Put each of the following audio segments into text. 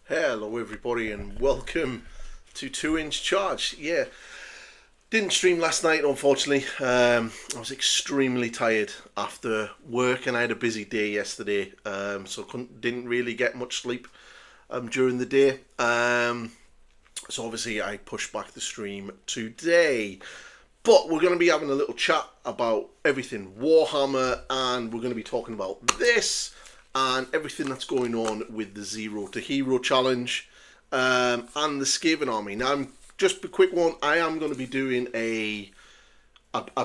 Hello everybody and welcome to 2-inch charge. Yeah, didn't stream last night unfortunately. I was extremely tired after work and I had a busy day yesterday, so didn't really get much sleep during the day. So obviously I pushed back the stream today. But we're going to be having a little chat about everything Warhammer, and we're going to be talking about this and everything that's going on with the Zero to Hero challenge and the Skaven army. Now, just a quick one, I am going to be doing a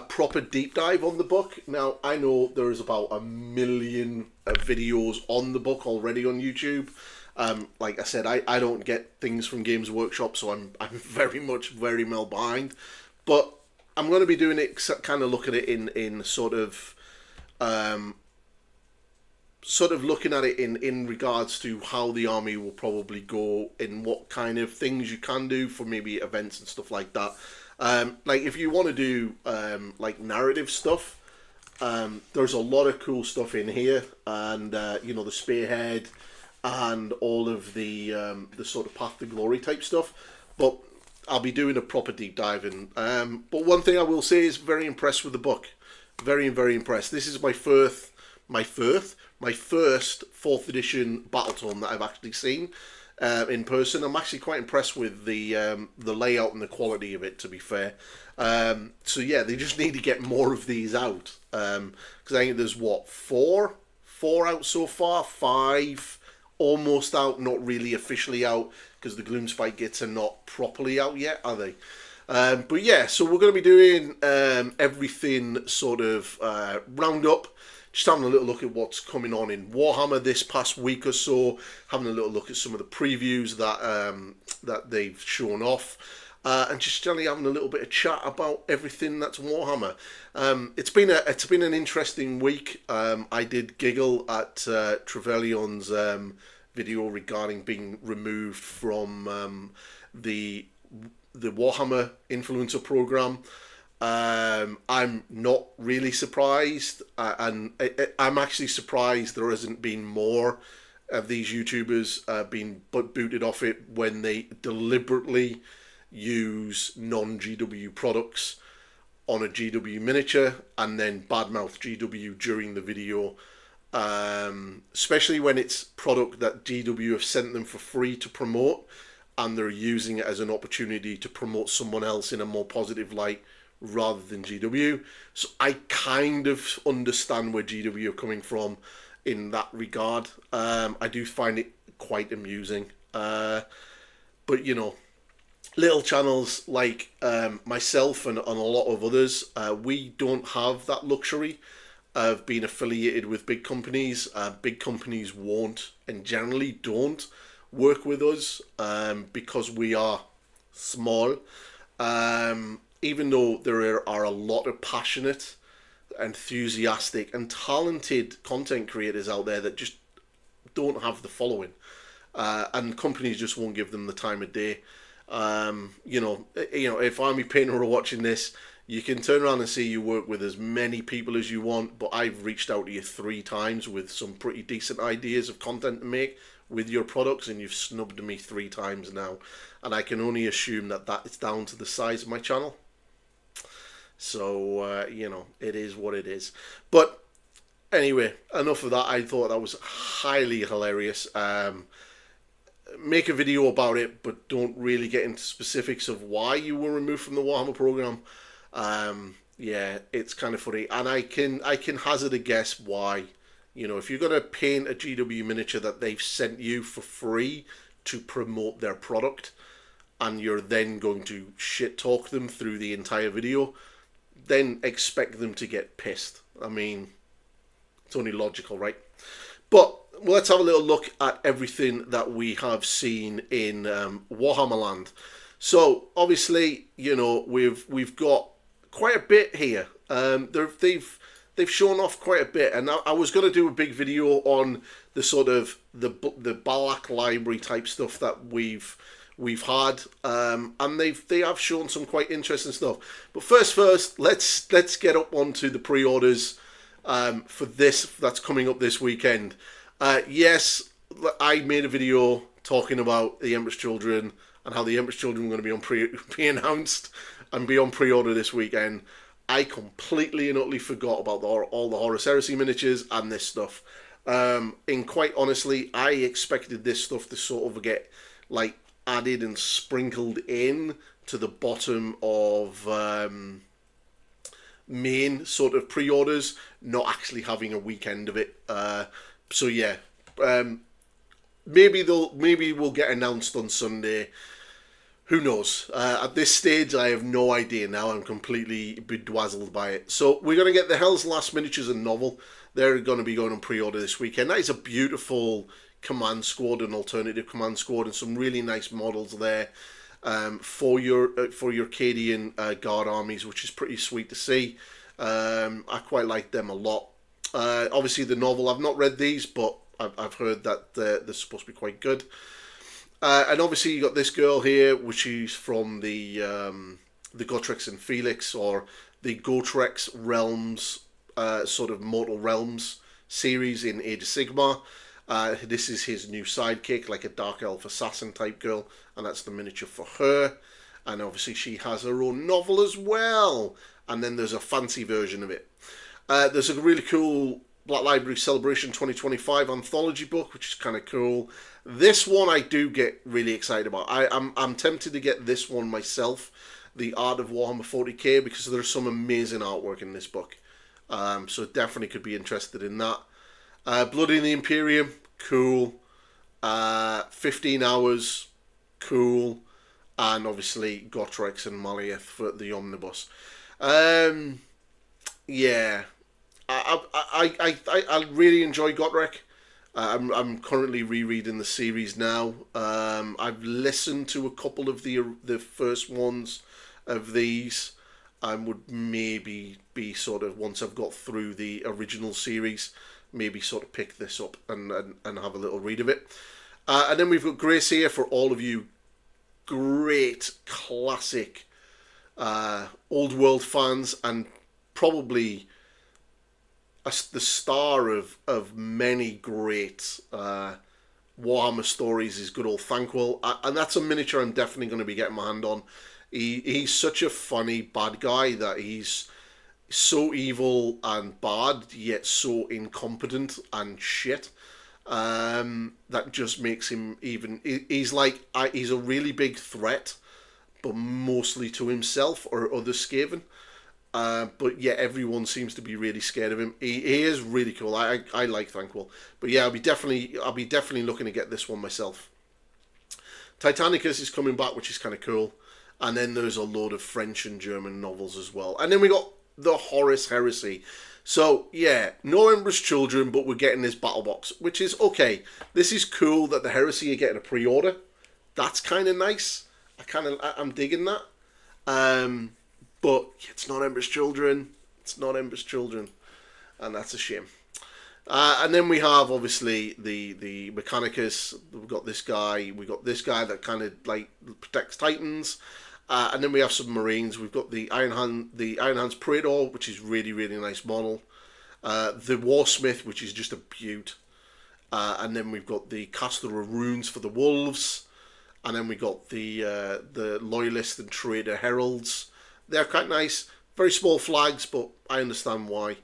proper deep dive on the book. Now, I know there is about 1 million videos on the book already on YouTube. Like I said, I don't get things from Games Workshop, so I'm very well behind. But I'm going to be doing it, kind of look at it in sort of looking at it in regards to how the army will probably go and what kind of things you can do for maybe events and stuff like that. Like if you want to do like narrative stuff, there's a lot of cool stuff in here, and you know, the spearhead and all of the sort of path to glory type stuff. But I'll be doing a proper deep dive in. But one thing I will say is very impressed with the book. Very impressed. This is my first 4th edition Battletome that I've actually seen in person. I'm actually quite impressed with the layout and the quality of it, to be fair. So yeah, they just need to get more of these out. Because I think there's what, four out so far, 5 almost out, not really officially out, because the Gloomspite Gits are not properly out yet, are they? But yeah, so we're going to be doing everything sort of roundup, just having a little look at what's coming on in Warhammer this past week or so, having a little look at some of the previews that they've shown off, and just generally having a little bit of chat about everything that's Warhammer. It's been an interesting week. I did giggle at Trevelyan's video regarding being removed from the Warhammer influencer program. I'm not really surprised, and I'm actually surprised there hasn't been more of these YouTubers being booted off it when they deliberately use non-GW products on a GW miniature and then badmouth GW during the video, especially when it's product that GW have sent them for free to promote, and they're using it as an opportunity to promote someone else in a more positive light rather than GW. So I kind of understand where GW are coming from in that regard. I do find it quite amusing. But you know, little channels like myself and a lot of others, we don't have that luxury of being affiliated with big companies. Big companies won't and generally don't work with us because we are small. Even though there are a lot of passionate, enthusiastic and talented content creators out there that just don't have the following, and companies just won't give them the time of day. You know, if Army Painter are watching this, you can turn around and say you work with as many people as you want, but I've reached out to you 3 times with some pretty decent ideas of content to make with your products, and you've snubbed me 3 times now, and I can only assume that is down to the size of my channel. So you know, it is what it is. But anyway, enough of that. I thought that was highly hilarious. Make a video about it, but don't really get into specifics of why you were removed from the Warhammer program. Yeah, it's kind of funny, and I can hazard a guess why. You know, if you're going to paint a GW miniature that they've sent you for free to promote their product, and you're then going to shit talk them through the entire video, then expect them to get pissed. I mean, it's only logical, right? But let's have a little look at everything that we have seen in Warhammer Land. So obviously, you know, we've got quite a bit here. They've shown off quite a bit, and I was going to do a big video on the sort of the Balak library type stuff that we've had, and they have shown some quite interesting stuff. But first, let's get up onto the pre-orders for this that's coming up this weekend. Yes, I made a video talking about the Emperor's Children and how the Emperor's Children were going to be announced and be on pre-order this weekend, I completely and utterly forgot about all the Horus Heresy miniatures and this stuff. And quite honestly, I expected this stuff to sort of get like added and sprinkled in to the bottom of main sort of pre-orders, not actually having a weekend of it. So yeah, maybe we'll get announced on Sunday. Who knows? At this stage, I have no idea now. I'm completely bedazzled by it. So we're going to get the Hell's Last miniatures and novel. They're going to be going on pre-order this weekend. That is a beautiful command squad, an alternative command squad, and some really nice models there for your Cadian guard armies, which is pretty sweet to see. I quite like them a lot. Obviously, the novel, I've not read these, but I've heard that they're supposed to be quite good. And obviously you got this girl here, which is from the Gotrek and Felix, or the Gotrek Realms, sort of Mortal Realms series in Age of Sigmar. This is his new sidekick, like a Dark Elf assassin type girl, and that's the miniature for her. And obviously she has her own novel as well. And then there's a fancy version of it. There's a really cool Black Library Celebration 2025 anthology book, which is kind of cool. This one I do get really excited about. I'm tempted to get this one myself, The Art of Warhammer 40k, because there's some amazing artwork in this book. So definitely could be interested in that. Blood in the Imperium, cool. 15 Hours, cool. And obviously Gotrek and Malieth for the Omnibus. Yeah. I really enjoy Gotrek. I'm currently rereading the series now. I've listened to a couple of the first ones of these, and would maybe be sort of, once I've got through the original series, maybe sort of pick this up and have a little read of it. And then we've got Grace here for all of you great classic old world fans, and probably the star of many great Warhammer stories is good old Thanquil, and that's a miniature I'm definitely going to be getting my hand on. He's such a funny bad guy that he's so evil and bad, yet so incompetent and shit. That just makes him even. He's a really big threat, but mostly to himself or other Skaven. But yeah, everyone seems to be really scared of him. He is really cool. I like Thanquil. But yeah, I'll be definitely looking to get this one myself. Titanicus is coming back, which is kind of cool. And then there's a load of French and German novels as well. And then we got the Horus Heresy. So yeah, no Emperor's Children, but we're getting this battle box, which is okay. This is cool that the Heresy are getting a pre-order. That's kind of nice. I'm digging that. But it's not Emperor's Children. It's not Emperor's Children. And that's a shame. And then we have, obviously, the Mechanicus. We've got this guy. We've got this guy that kind of, like, protects Titans. And then we have some Marines. We've got the Iron Hands Praetor, which is really, really nice model. The Warsmith, which is just a beaut. And then we've got the Caster of Runes for the Wolves. And then we got the Loyalist and Traitor Heralds. They're quite nice. Very small flags, but I understand why.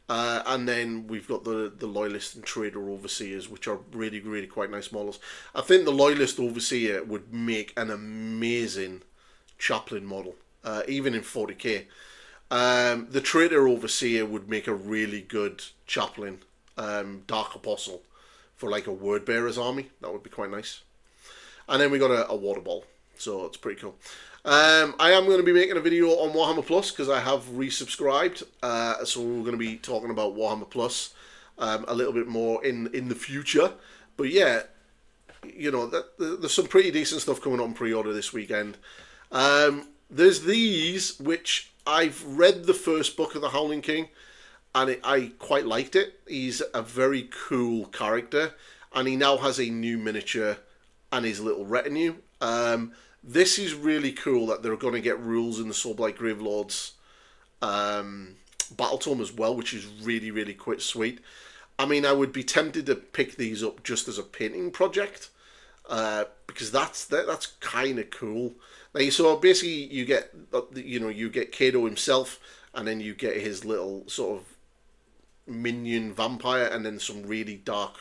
And then we've got the Loyalist and Traitor Overseers, which are really, really quite nice models. I think the Loyalist Overseer would make an amazing Chaplain model, even in 40k. The Traitor Overseer would make a really good Chaplain, Dark Apostle, for like a Word Bearer's army. That would be quite nice. And then we got a Water Ball, so it's pretty cool. I am going to be making a video on Warhammer Plus because I have resubscribed. So we're going to be talking about Warhammer Plus a little bit more in the future. But yeah, you know, there's some pretty decent stuff coming on pre-order this weekend. There's these, which I've read the first book of the Howling King, and I quite liked it. He's a very cool character, and he now has a new miniature and his little retinue. This is really cool that they're going to get rules in the Soulblight Gravelords Battle Tome as well, which is really, really quite sweet. I mean, I would be tempted to pick these up just as a painting project, because that's kind of cool. Like, so basically, you get you get Kato himself, and then you get his little sort of minion vampire, and then some really dark,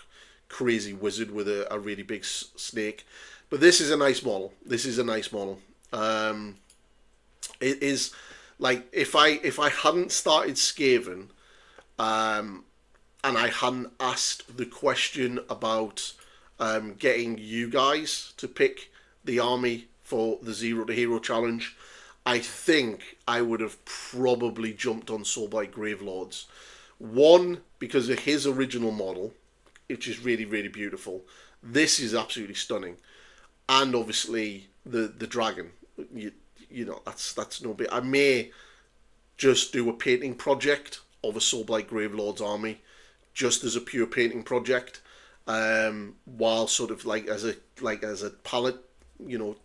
crazy wizard with a really big snake. But this is a nice model. This is a nice model. It is like if I hadn't started Skaven, and I hadn't asked the question about getting you guys to pick the army for the Zero to Hero challenge, I think I would have probably jumped on Soulblight Gravelords. One, because of his original model, which is really, really beautiful. This is absolutely stunning. And obviously the dragon. You know, that's no bit. I may just do a painting project of a Soulblight Gravelords army, just as a pure painting project, while sort of like as a palette,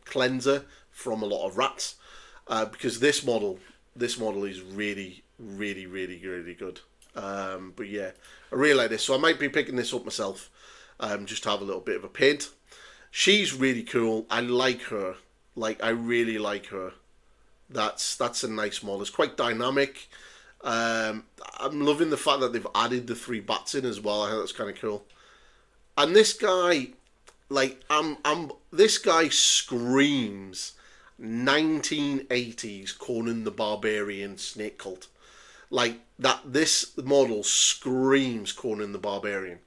cleanser from a lot of rats, because this model is really, really, really, really good. But yeah, I really like this, so I might be picking this up myself, just to have a little bit of a paint. She's really cool. I like her. Like, I really like her. That's a nice model. It's quite dynamic. I'm loving the fact that they've added the 3 bats in as well. I think that's kind of cool. And this guy, like, this guy screams 1980s Conan the Barbarian snake cult. Like, that, this model screams Conan the Barbarian.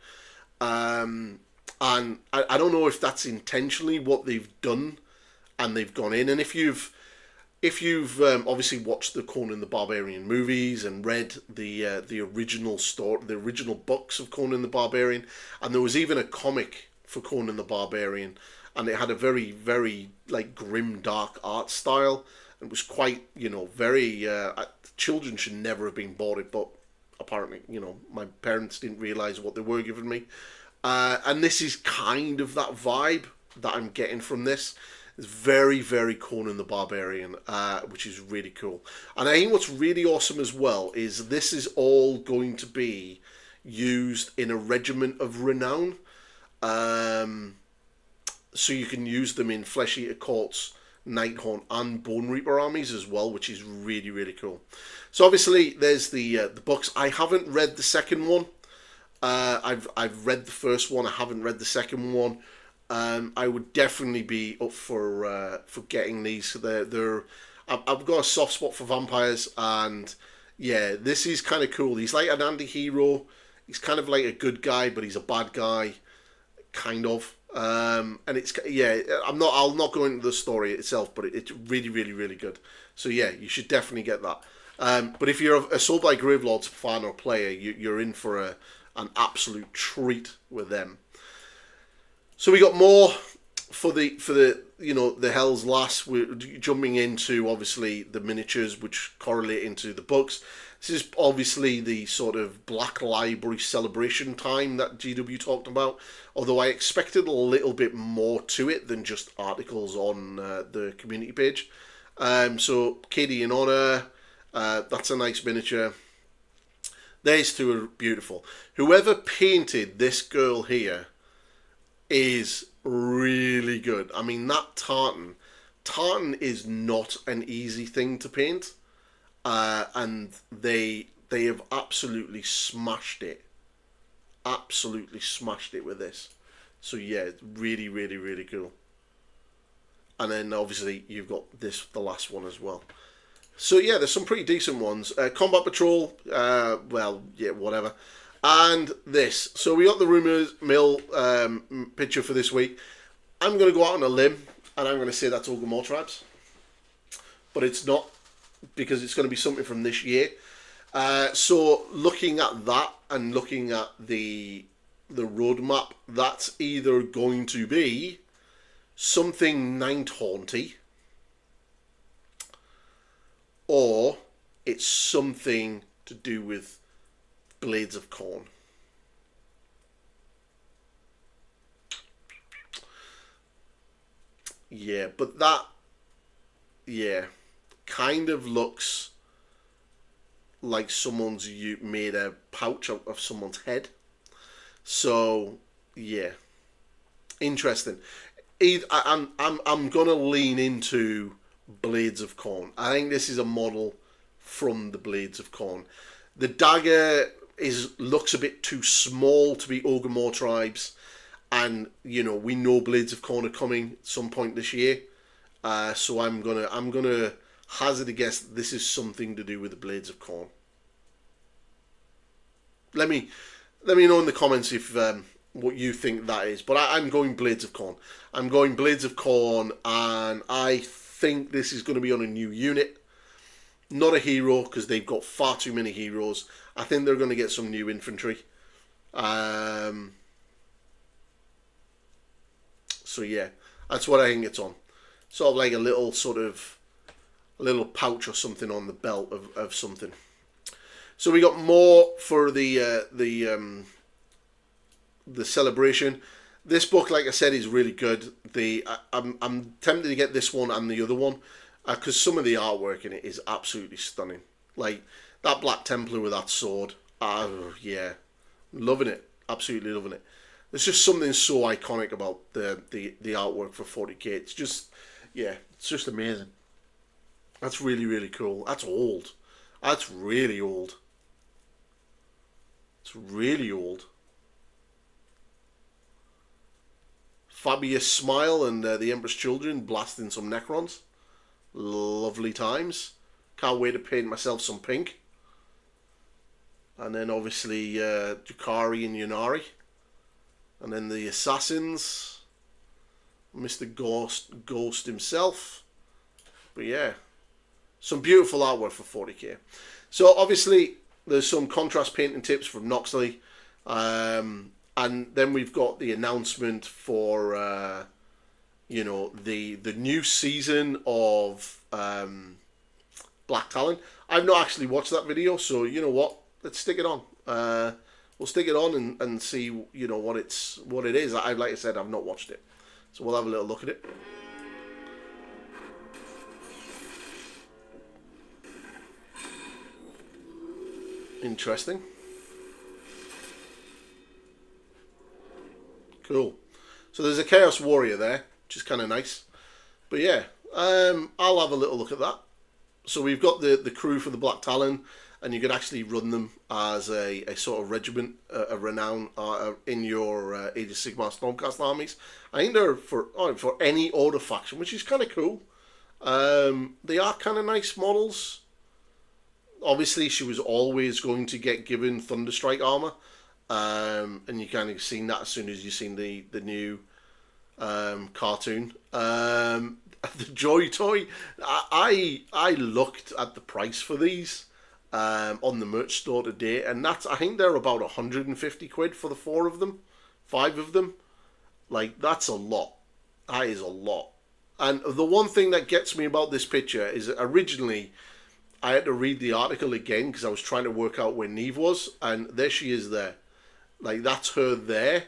And I don't know if that's intentionally what they've done, and they've gone in. And if you've obviously watched the Conan the Barbarian movies and read the original story, the original books of Conan the Barbarian, and there was even a comic for Conan the Barbarian, and it had a very, very like grim, dark art style. It was quite, very. Children should never have been bought it, but apparently, my parents didn't realise what they were giving me. And this is kind of that vibe that I'm getting from this. It's very, very Conan the Barbarian, which is really cool. And I think what's really awesome as well is this is all going to be used in a regiment of renown. So you can use them in Flesh Eater Courts, Nighthaunt, and Bone Reaper armies as well, which is really, really cool. So obviously there's the books. I haven't read the second one. I've read the first one. I haven't read the second one. I would definitely be up for getting these. I've got a soft spot for vampires, and yeah, this is kind of cool. He's like an anti-hero. He's kind of like a good guy, but he's a bad guy, kind of. And it's I'll not go into the story itself, but it's really, really, really good. So yeah, you should definitely get that. But if you're a Soulblight Gravelords fan or player, you're in for an absolute treat with them. So we got more for the the Hell's Lass. We're jumping into obviously the miniatures, which correlate into the books. This is obviously the sort of Black Library celebration time that GW talked about. Although I expected a little bit more to it than just articles on the community page. So Katie in Honor, that's a nice miniature. These two are beautiful. Whoever painted this girl here is really good. I mean, that tartan is not an easy thing to paint, and they have absolutely smashed it with this. So yeah, really, really, really cool. And then obviously you've got the last one as well. So yeah, there's some pretty decent ones. Combat Patrol, well, yeah, whatever. And this. So we got the Rumour Mill picture for this week. I'm going to go out on a limb, and I'm going to say that's Ogre Tribes. But it's not, because it's going to be something from this year. So looking at that and looking at the roadmap, that's either going to be something Nighthaunty, or it's something to do with Blades of Corn. Yeah, but that, yeah, kind of looks like someone's made a pouch out of someone's head. So, yeah, interesting. I'm gonna lean into Blades of Corn. I think this is a model from the Blades of Corn. The dagger looks a bit too small to be Ogre tribes, and you know we know Blades of Corn are coming at some point this year. So I'm gonna hazard a guess that this is something to do with the Blades of Corn. Let me know in the comments if what you think that is. But I'm going Blades of Corn. I'm going Blades of Corn, and I think this is going to be on a new unit. Not a hero, because they've got far too many heroes. I think they're going to get some new infantry. So yeah, that's what I think it's on. Sort of like a little pouch or something on the belt of something. So we got more for the celebration. This book, like I said, is really good. I'm tempted to get this one and the other one, because some of the artwork in it is absolutely stunning. Like that Black Templar with that sword. Yeah, loving it. Absolutely loving it. There's just something so iconic about the artwork for 40k. It's just, yeah, it's just amazing. That's really, really cool. That's old. That's really old. It's really old. Fabius Smile and the Emperor's Children blasting some Necrons. Lovely times. Can't wait to paint myself some pink. And then obviously Dukari and Yunari. And then the Assassins. Mr. Ghost himself. But yeah. Some beautiful artwork for 40k. So obviously there's some contrast painting tips from Noxley. And then we've got the announcement for you know, the new season of Black Talon. I've not actually watched that video, so you know what? Let's stick it on. We'll stick it on and see, you know, what it is. Like I said, I've not watched it, so we'll have a little look at it. Interesting. Cool. So there's a Chaos Warrior there, which is kind of nice. But yeah, I'll have a little look at that. So we've got the crew for the Black Talon, and you can actually run them as a sort of regiment, a renown in your Age of Sigmar Stormcast armies. I think they're for any order faction, which is kind of cool. They are kind of nice models. Obviously, she was always going to get given Thunderstrike armor. And you kind of seen that as soon as you've seen the new cartoon. The Joy Toy, I looked at the price for these on the merch store today, and I think they're about 150 quid for the 5 of them. Like, that's a lot. That is a lot. And the one thing that gets me about this picture is that originally I had to read the article again because I was trying to work out where Neve was, and there she is there. Like, that's her there,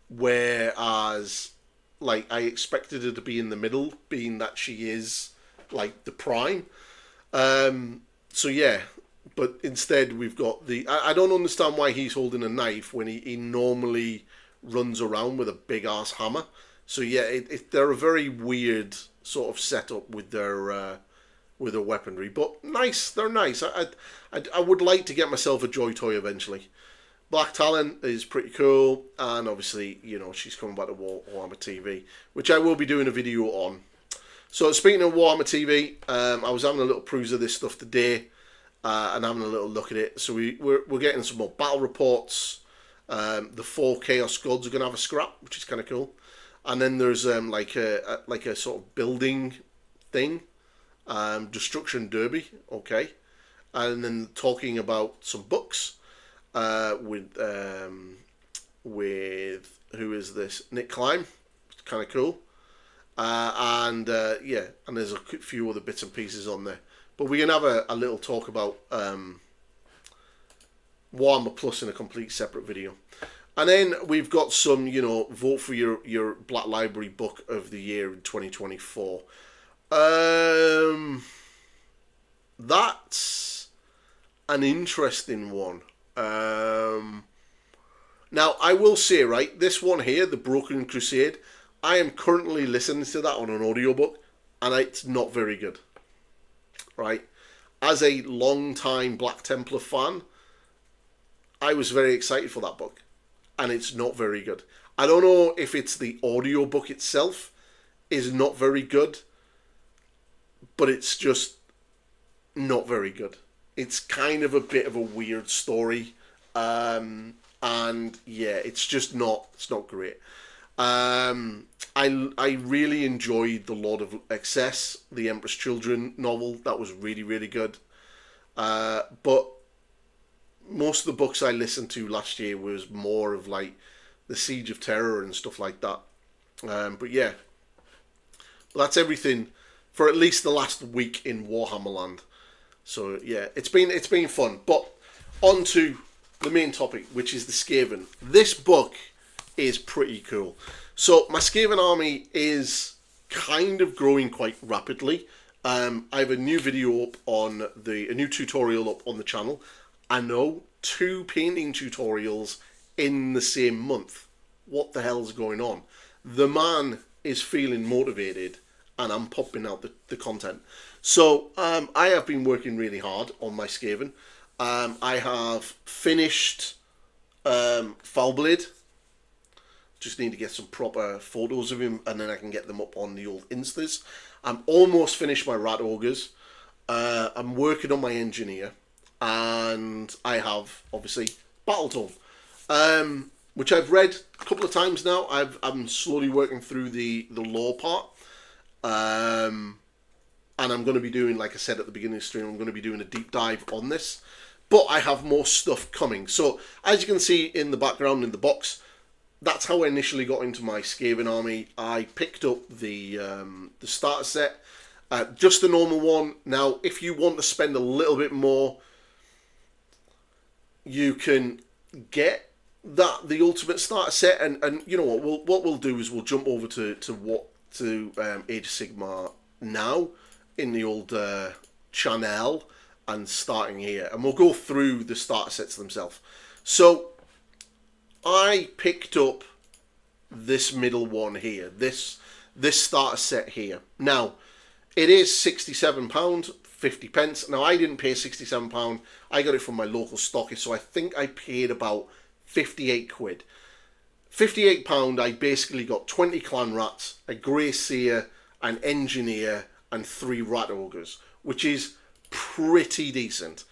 whereas, like, I expected her to be in the middle, being that she is, like, the prime. So, yeah, but instead we've got I don't understand why he's holding a knife when he normally runs around with a big-ass hammer. So, yeah, they're a very weird sort of setup with their weaponry. But nice, they're nice. I would like to get myself a Joy Toy eventually. Black Talon is pretty cool, and obviously, you know, she's coming back to Warhammer TV, which I will be doing a video on. So, speaking of Warhammer TV, I was having a little peruse of this stuff today, and having a little look at it. So, we're getting some more battle reports. The 4 Chaos Gods are going to have a scrap, which is kind of cool. And then there's like a sort of building thing, Destruction Derby, okay. And then talking about some books. With who is this? Nick Klein. It's kind of cool. Yeah, and there's a few other bits and pieces on there. But we're gonna have a little talk about Warhammer Plus in a complete separate video. And then we've got some, you know, vote for your Black Library book of the year in 2024. That's an interesting one. Now, I will say, right, this one here, the Broken Crusade, I am currently listening to that on an audiobook, and it's not very good. Right? As a long-time Black Templar fan, I was very excited for that book, and it's not very good. I don't know if it's the audiobook itself is not very good, but it's just not very good. It's kind of a bit of a weird story, and yeah, it's not great. I really enjoyed the Lord of Excess, the Emperor's Children novel. That was really, really good. But most of the books I listened to last year was more of like the Siege of Terror and stuff like that. But yeah, that's everything for at least the last week in Warhammer Land. So yeah, it's been fun. But on to the main topic, which is the Skaven. This book is pretty cool. So my Skaven army is kind of growing quite rapidly. I have a new video up on a new tutorial up on the channel. I know, 2 painting tutorials in the same month. What the hell's going on? The man is feeling motivated, and I'm popping out the content. So I have been working really hard on my Skaven. I have finished Foulblade. Just need to get some proper photos of him, and then I can get them up on the old Instas. I'm almost finished my Rat Ogres. I'm working on my Engineer, and I have obviously Battletome, which I've read a couple of times now. I'm slowly working through the lore part, and I'm going to be doing, like I said at the beginning of the stream, I'm going to be doing a deep dive on this. But I have more stuff coming. So as you can see in the background in the box, that's how I initially got into my Skaven army. I picked up the starter set, just the normal one. Now, if you want to spend a little bit more, you can get the ultimate starter set. And you know what we'll do is we'll jump over to Age of Sigmar now in the old channel and starting here, and we'll go through the starter sets themselves. So I picked up this middle one here, this starter set here. Now, it is £67, 50 pence. Now, I didn't pay £67. I got it from my local stockist, so I think I paid about 58 quid. £58, I basically got 20 Clan Rats, a Grey Seer, an Engineer, and 3 Rat Ogres, which is pretty decent.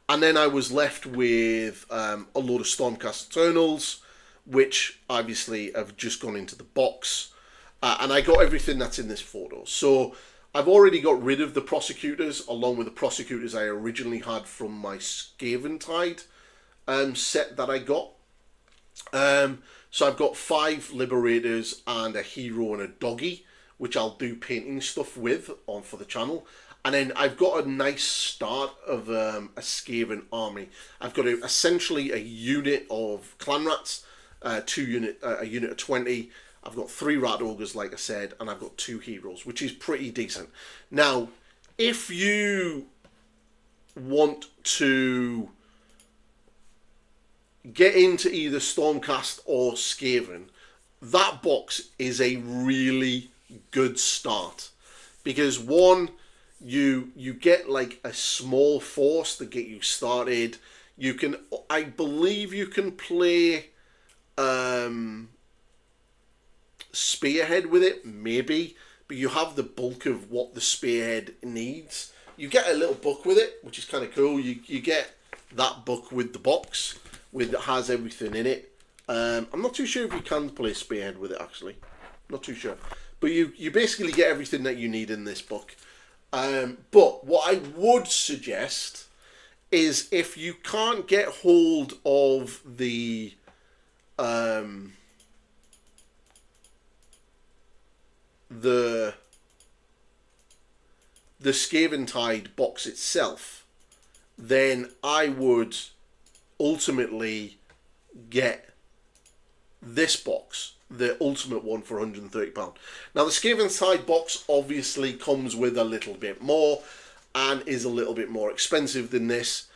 And then I was left with a load of Stormcast Eternals, which obviously have just gone into the box. And I got everything that's in this photo. So I've already got rid of the Prosecutors, along with the Prosecutors I originally had from my Skaven Tide set that I got. So I've got 5 Liberators and a Hero and a Doggy, which I'll do painting stuff with for the channel. And then I've got a nice start of a Skaven army. I've got essentially a unit of Clan Rats, a unit of 20. I've got 3 Rat Ogres, like I said, and I've got 2 Heroes, which is pretty decent. Now, if you want to get into either Stormcast or Skaven, that box is a really good start. Because one, you get like a small force to get you started. You can, I believe you can play Spearhead with it, maybe, but you have the bulk of what the Spearhead needs. You get a little book with it, which is kind of cool. You get that book with the box, that has everything in it. I'm not too sure if you can play Spearhead with it, actually. Not too sure. But you basically get everything that you need in this book. But what I would suggest is, if you can't get hold of the Skaven Tide box itself, then I would ultimately get this box, the ultimate one, for £130. Now, the Skaven Tide box obviously comes with a little bit more and is a little bit more expensive than this.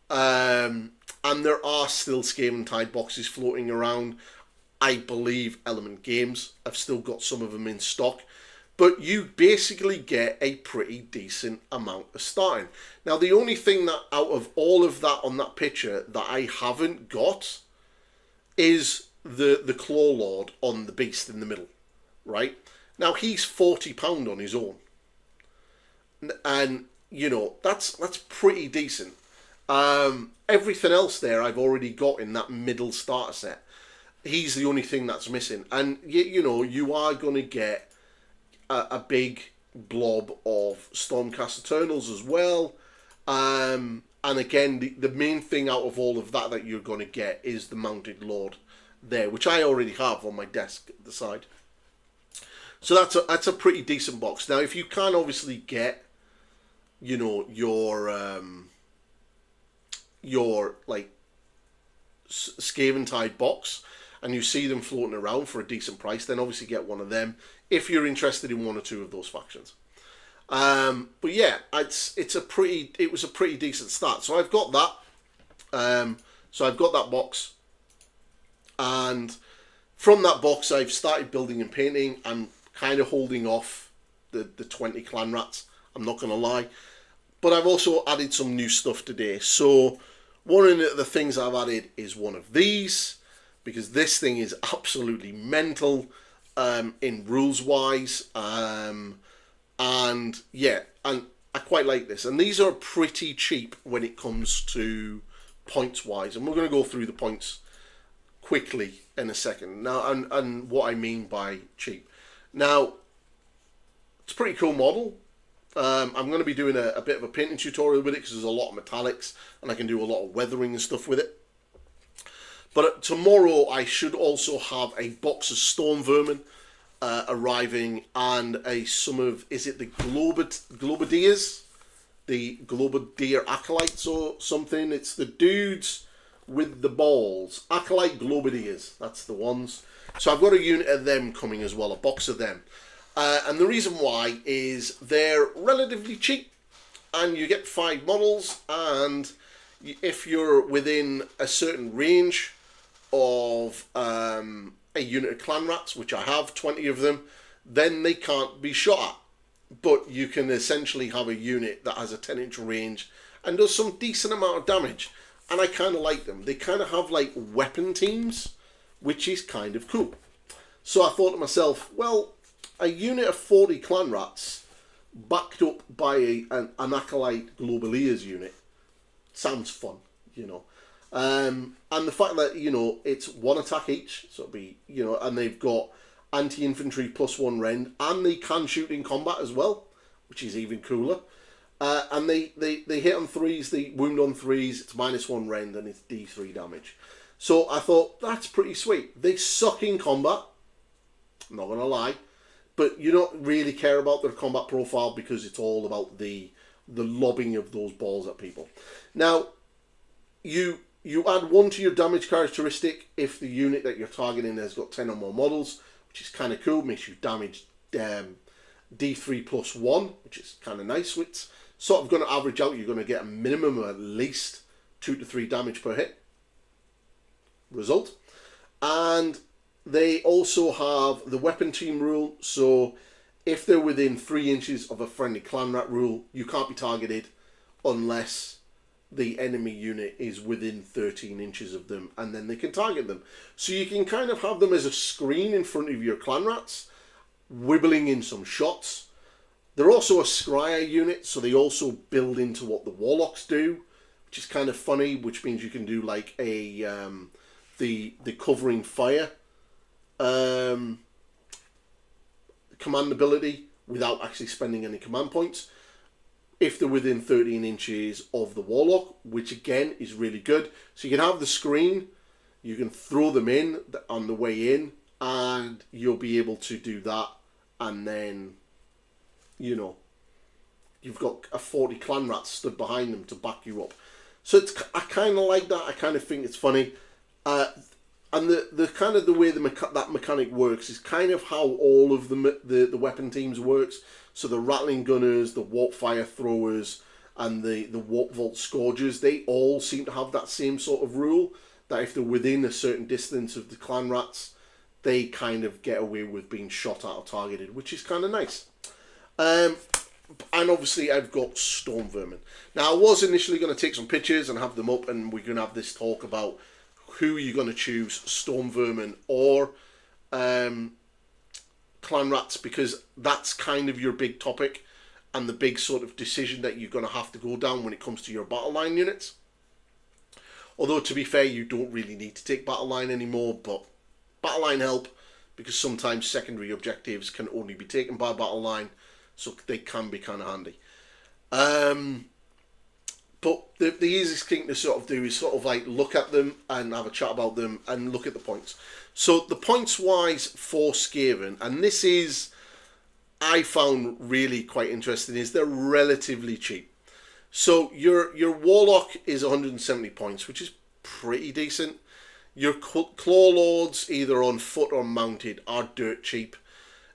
And there are still Skaven Tide boxes floating around. I believe Element Games have still got some of them in stock. But you basically get a pretty decent amount of starting. Now, the only thing that out of all of that on that picture that I haven't got is the Claw Lord on the beast in the middle, right? Now, he's £40 on his own. And, you know, that's pretty decent. Everything else there I've already got in that middle starter set. He's the only thing that's missing. And, you know, you are going to get a big blob of Stormcast Eternals as well. And again, the main thing out of all of that you're going to get is the Mounted Lord there, which I already have on my desk at the side. So that's a pretty decent box. Now, if you can obviously get, you know, your like Skaven Tide box, and you see them floating around for a decent price, then obviously get one of them if you're interested in one or two of those factions. But yeah, it was a pretty decent start. So I've got that. So I've got that box, and from that box I've started building and painting. I'm kind of holding off the 20 clan rats, I'm not going to lie. But I've also added some new stuff today. So one of the things I've added is one of these, because this thing is absolutely mental in rules wise. And yeah, and I quite like this. And these are pretty cheap when it comes to points wise. And we're going to go through the points quickly in a second. Now, and what I mean by cheap. Now, it's a pretty cool model. I'm going to be doing a bit of a painting tutorial with it because there's a lot of metallics and I can do a lot of weathering and stuff with it. But tomorrow I should also have a box of Storm Vermin arriving, and some of, is it the Globadiers? The Globadier Acolytes or something? It's the dudes with the balls. Acolyte Globadiers, that's the ones. So I've got a unit of them coming as well, a box of them. And the reason why is they're relatively cheap, and you get 5 models, and if you're within a certain range of a unit of clan rats, which I have 20 of them, then they can't be shot at. But you can essentially have a unit that has a 10-inch range and does some decent amount of damage. And I kind of like them. They kind of have like weapon teams, which is kind of cool. So I thought to myself, well, a unit of 40 clan rats backed up by an Acolyte Globaliers unit sounds fun, you know. And the fact that, you know, it's 1 attack each, so it'll be, you know, and they've got anti-infantry +1 rend, and they can shoot in combat as well, which is even cooler. And they hit on 3s, they wound on 3s, it's -1 rend, and it's D3 damage. So I thought, that's pretty sweet. They suck in combat, I'm not going to lie, but you don't really care about their combat profile because it's all about the lobbing of those balls at people. Now, you add 1 to your damage characteristic if the unit that you're targeting has got 10 or more models, which is kind of cool. Makes you damage D3 +1, which is kind of nice. It's sort of going to average out. You're going to get a minimum of at least 2 to 3 damage per hit. Result. And they also have the weapon team rule. So if they're within 3 inches of a friendly clan rat rule, you can't be targeted unless the enemy unit is within 13 inches of them, and then they can target them. So you can kind of have them as a screen in front of your clan rats, wibbling in some shots. They're also a scryer unit, so they also build into what the warlocks do, which is kind of funny, which means you can do like a the covering fire command ability without actually spending any command points if they're within 13 inches of the warlock, which again is really good. So you can have the screen, you can throw them in on the way in, and you'll be able to do that, and then, you know, you've got a 40 clan rats stood behind them to back you up. So I kind of like that. I kind of think it's funny. And the kind of the way that mechanic works is kind of how all of the weapon teams works. So the rattling gunners, the warp fire throwers, and the warp vault scourgers, they all seem to have that same sort of rule, that if they're within a certain distance of the clan rats, they kind of get away with being shot at or targeted, which is kind of nice. And obviously I've got Storm Vermin. Now I was initially going to take some pictures and have them up, and we're going to have this talk about who you're going to choose, Storm Vermin or Clan Rats, because that's kind of your big topic and the big sort of decision that you're going to have to go down when it comes to your battle line units. Although, to be fair, you don't really need to take battle line anymore, but battle line help, because sometimes secondary objectives can only be taken by battle line, so they can be kind of handy. But the easiest thing to sort of do is sort of like look at them and have a chat about them and look at the points. So the points wise for Skaven, and this is, I found really quite interesting, is they're relatively cheap. So your Warlock is 170 points, which is pretty decent. Your Claw Lords, either on foot or mounted, are dirt cheap.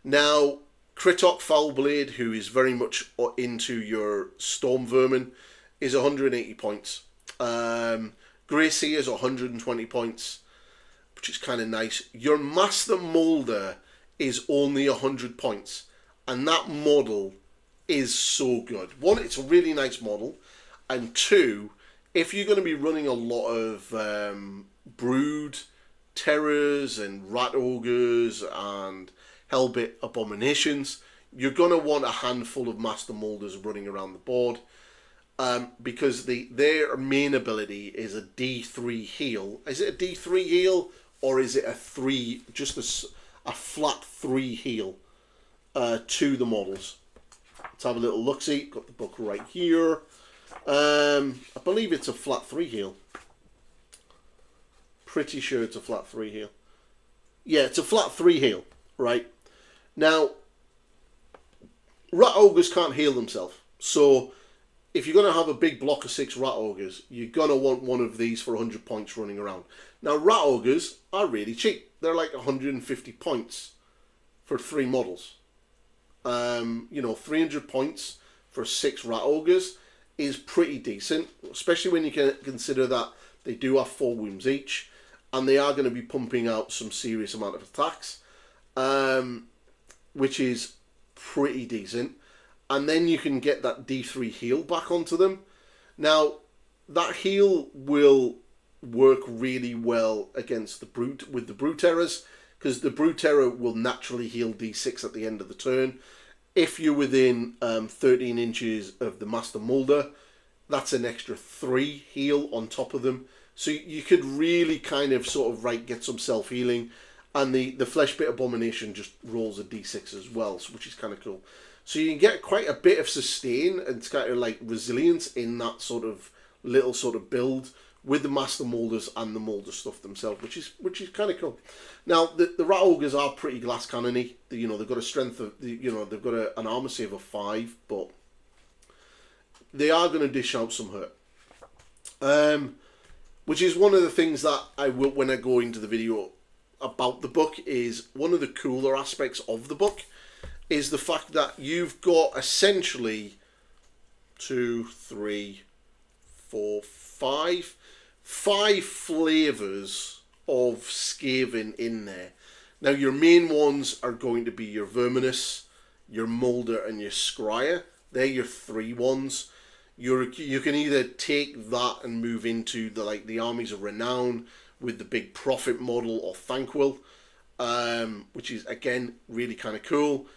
Now, Kritok Foulblade, who is very much into your Storm Vermin, is 180 points. Grey is 120 points, which is kind of nice. Your Master Moulder is only 100 points, and that model is so good. One, it's a really nice model, and two, if you're going to be running a lot of Brood Terrors and Rat Ogres and Hellbit Abominations, you're going to want a handful of Master Moulders running around the board, because their main ability is a D3 heal. Is it a D3 heal, or is it a 3, just a flat 3 heal to the models? Let's have a little look-see. Got the book right here. I believe it's a flat 3 heal. Pretty sure it's a flat 3 heal. Yeah, it's a flat 3 heal, right? Now, Rat Ogres can't heal themselves. So, if you're going to have a big block of 6 Rat Ogres, you're going to want one of these for 100 points running around. Now, Rat Ogres are really cheap. They're like 150 points for 3 models. 300 points for 6 Rat Ogres is pretty decent, especially when you can consider that they do have 4 wounds each, and they are going to be pumping out some serious amount of attacks, which is pretty decent. And then you can get that D3 heal back onto them. Now, that heal will work really well against the Brute, with the Brute Terrors, because the Brute Terror will naturally heal D6 at the end of the turn. If you're within 13 inches of the Master Moulder, that's an extra 3 heal on top of them. So you could really kind of sort of get some self-healing. And the Fleshbit Abomination just rolls a D6 as well, which is kind of cool. So you can get quite a bit of sustain and kind of like resilience in that sort of little sort of build with the Master Moulders and the Moulder stuff themselves, which is kind of cool. Now the Rat Ogres are pretty glass cannony. They've got a strength of they've got an armor save of 5, but they are going to dish out some hurt. Which is one of the things that I will, when I go into the video about the book, is one of the cooler aspects of the book is the fact that you've got essentially 2, 3, 4, 5 flavours of Skaven in there. Now your main ones are going to be your Verminous, your Moulder and your Scryer. They're your 3 ones. You can either take that and move into the Armies of Renown with the big Prophet model or Thanquil, which is again really kind of cool.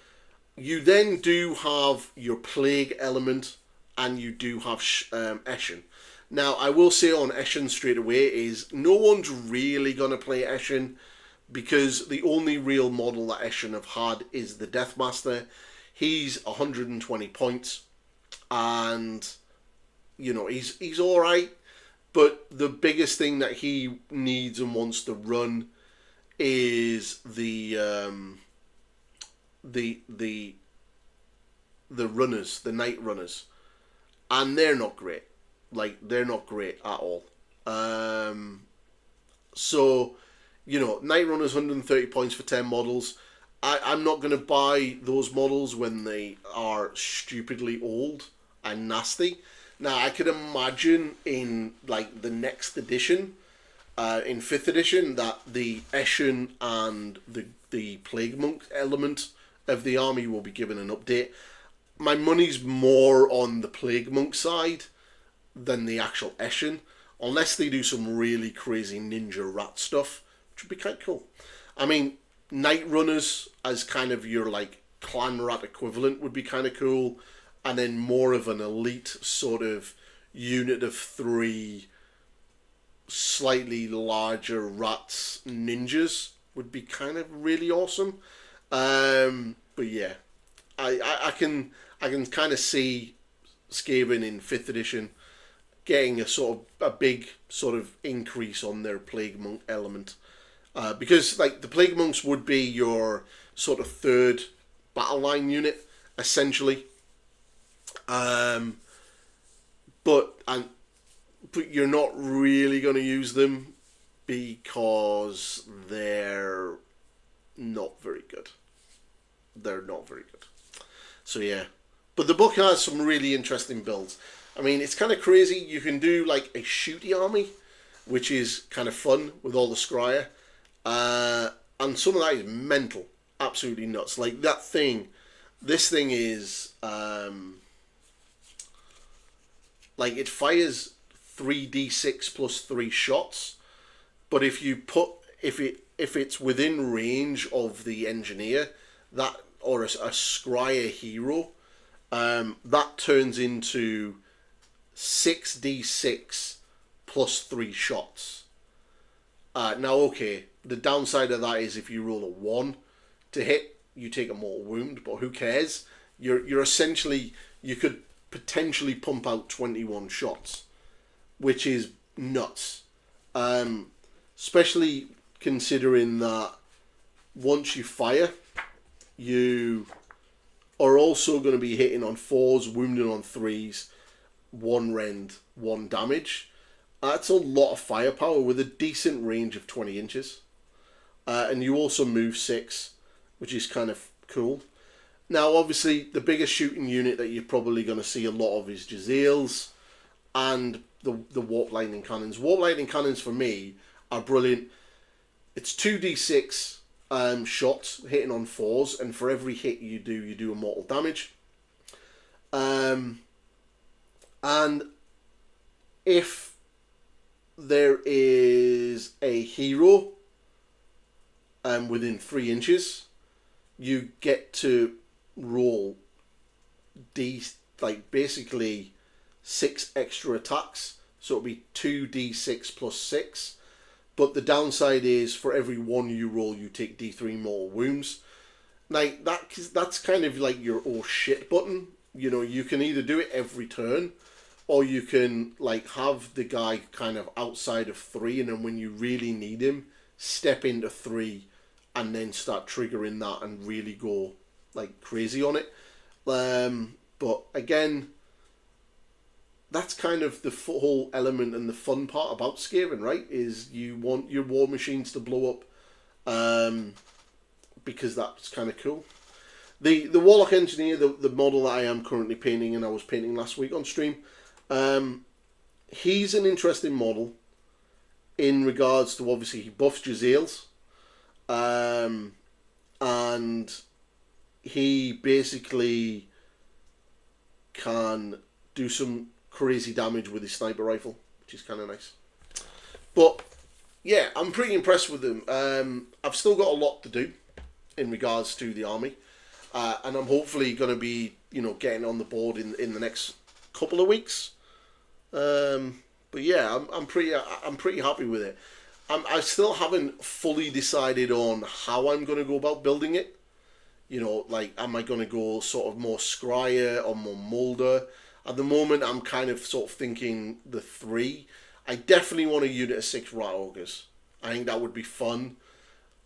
You then do have your Plague element, and you do have Eshin. Now, I will say on Eshin straight away is no one's really going to play Eshin, because the only real model that Eshin have had is the Deathmaster. He's 120 points, and he's all right. But the biggest thing that he needs and wants to run is the runners, the Night Runners, and they're not great. They're not great at all. So, Night Runners 130 points for 10 models. I'm not going to buy those models when they are stupidly old and nasty. Now, I could imagine in the next edition, in 5th edition that the Eshin and the Plague Monk element of the army will be given an update. My money's more on the Plague Monk side than the actual Eshin, unless they do some really crazy ninja rat stuff, which would be kind of cool. I mean, Night Runners as kind of your like clan rat equivalent would be kind of cool, and then more of an elite sort of unit of 3 slightly larger rats ninjas would be kind of really awesome. But yeah, I can kind of see Skaven in 5th edition getting a big sort of increase on their Plague Monk element, because like the Plague Monks would be your sort of 3rd battle line unit essentially, but you're not really going to use them because they're not very good. They're not very good. So yeah, but the book has some really interesting builds. I mean, it's kind of crazy. You can do like a shooty army, which is kind of fun with all the scryer, and some of that is mental, absolutely nuts. Like that thing, this thing is like it fires 3d6 plus 3 shots, but if it's within range of the engineer that or a scryer hero, that turns into 6d6 plus 3 shots. Now, okay, the downside of that is if you roll a 1 to hit, you take a mortal wound, but who cares? You're essentially, you could potentially pump out 21 shots, which is nuts. Especially considering that once you fire, you are also going to be hitting on 4s, wounding on 3s, 1 rend, 1 damage. That's a lot of firepower with a decent range of 20 inches. And you also move 6, which is kind of cool. Now, obviously, the biggest shooting unit that you're probably going to see a lot of is Jezzail's and the Warp Lightning Cannons. Warp Lightning Cannons, for me, are brilliant. It's 2d6 shots hitting on 4s, and for every hit you do a mortal damage. And if there is a hero within 3 inches, you get to roll basically 6 extra attacks, so it'll be 2d6 plus 6. But the downside is for every 1 you roll, you take d3 mortal wounds. Like that's kind of like your oh shit button. You know, you can either do it every turn, or you can like have the guy kind of outside of 3, and then when you really need him, step into 3, and then start triggering that and really go like crazy on it. But again, that's kind of the whole element and the fun part about Skaven, right? Is you want your war machines to blow up, because that's kind of cool. The Warlock Engineer, the model that I am currently painting and I was painting last week on stream, he's an interesting model in regards to, obviously, he buffs Jezzail's, and he basically can do some crazy damage with his sniper rifle, which is kind of nice. But yeah, I'm pretty impressed with him. I've still got a lot to do in regards to the army, and I'm hopefully going to be, getting on the board in the next couple of weeks. But yeah, I'm pretty happy with it. I still haven't fully decided on how I'm going to go about building it. Am I going to go sort of more scryer or more molder? At the moment, I'm kind of sort of thinking the 3. I definitely want a unit of 6 Rat Ogres. I think that would be fun.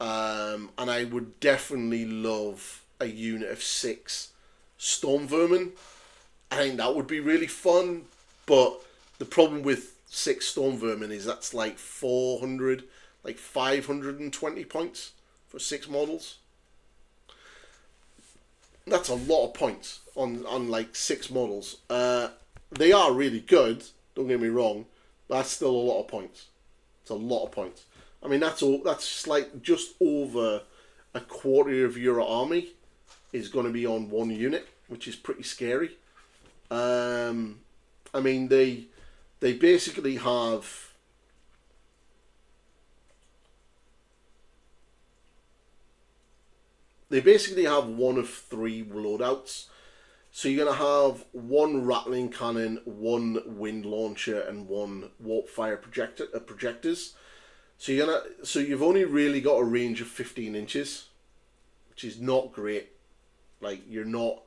And I would definitely love a unit of 6 Storm Vermin. I think that would be really fun. But the problem with 6 Storm Vermin is that's like 520 points for 6 models. That's a lot of points on like 6 models. They are really good, don't get me wrong, but that's still a lot of points. It's a lot of points. I mean, that's all. That's like just over a quarter of your army is going to be on one unit, which is pretty scary. I mean, they basically have. They basically have one of 3 loadouts. So you're going to have 1 rattling cannon, 1 wind launcher, and 1 warp fire projectors. So you've only really got a range of 15 inches, which is not great. Like, you're not,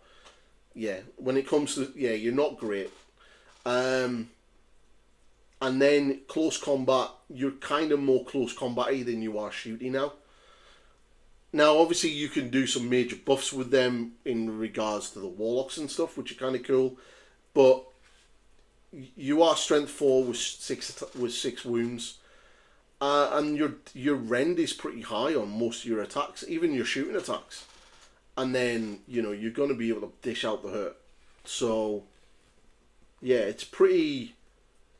when it comes to, you're not great. And then close combat, you're kind of more close combat-y than you are shooting now. Now, obviously, you can do some major buffs with them in regards to the warlocks and stuff, which are kind of cool. But you are strength 4 with 6 wounds, and your rend is pretty high on most of your attacks, even your shooting attacks. And then you're going to be able to dish out the hurt. So yeah, it's pretty.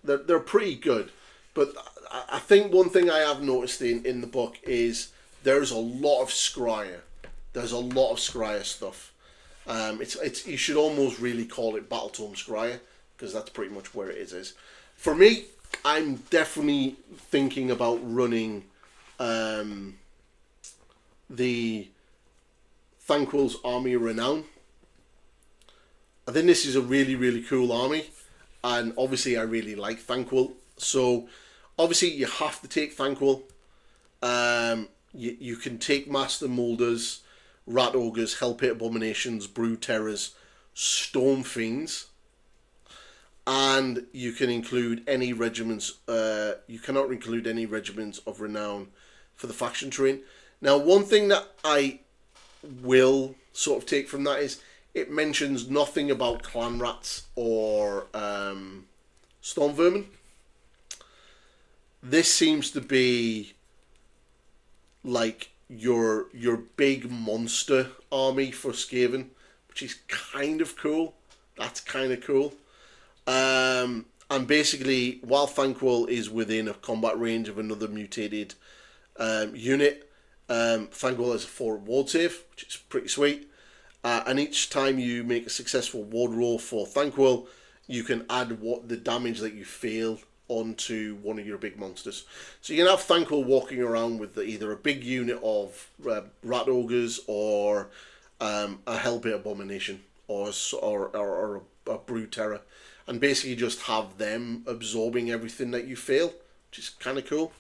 They're pretty good. But I think one thing I have noticed in the book is there's a lot of scryer. There's a lot of scryer stuff. It's you should almost really call it Battletome Scryer, because that's pretty much where it is. For me, I'm definitely thinking about running the Thanquil's Army of Renown. I think this is a really, really cool army, and obviously I really like Thanquil. So obviously you have to take Thanquil. You can take Master Molders, Rat Ogres, Hellpit Abominations, Brood Terrors, Storm Fiends, and you can include any regiments. You cannot include any regiments of renown for the faction terrain. Now, one thing that I will sort of take from that is it mentions nothing about clan rats or storm vermin. This seems to be like your big monster army for Skaven, which is kind of cool. That's kind of cool. And basically, while Thanquil is within a combat range of another mutated unit, Thanquil has a 4 ward save, which is pretty sweet. And each time you make a successful ward roll for Thanquil, you can add the damage that you feel onto one of your big monsters. So you can have Thanquil walking around with either a big unit of Rat Ogres or a Hellbit Abomination or a Brood Terror, and basically just have them absorbing everything that you feel, which is kind of cool.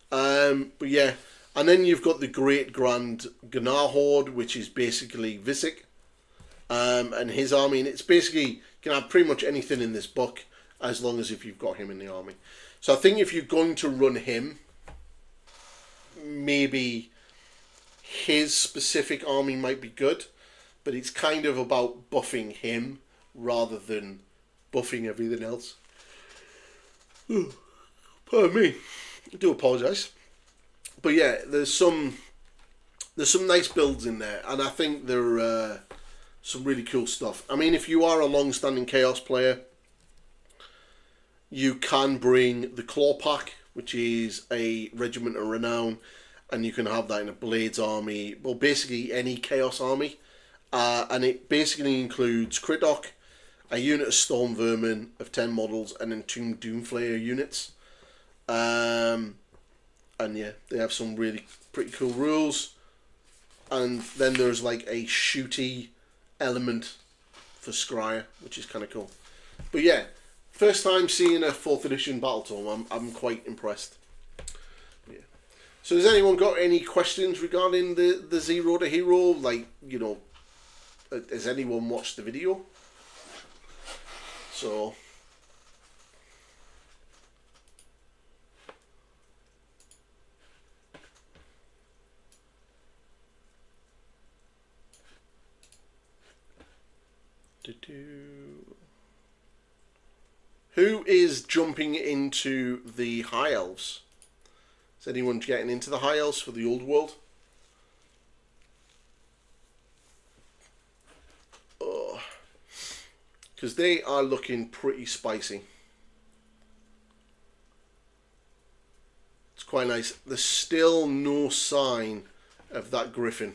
But yeah, and then you've got the Great Grand Gunnar Horde, which is basically Visick and his army, and it's basically, you can have pretty much anything in this book as long as if you've got him in the army. So I think if you're going to run him, maybe his specific army might be good, but it's kind of about buffing him rather than buffing everything else. Ooh, pardon me, I do apologise. But yeah, there's some nice builds in there, and I think they're some really cool stuff. I mean, if you are a long-standing Chaos player, you can bring the Claw Pack, which is a Regiment of Renown, and you can have that in a Blades army, well, basically any Chaos army. And it basically includes Critdock, a unit of Storm Vermin of 10 models, and then 2 Doomflayer units. And yeah, they have some really pretty cool rules. And then there's like a shooty element for Scryer, which is kind of cool. But yeah, first time seeing a 4th edition Battletome, I'm quite impressed. Yeah. So has anyone got any questions regarding the Zero to Hero? Like, has anyone watched the video? So who is jumping into the High Elves? Is anyone getting into the High Elves for the Old World? Because they are looking pretty spicy. quite nice. There's still no sign of that Griffin.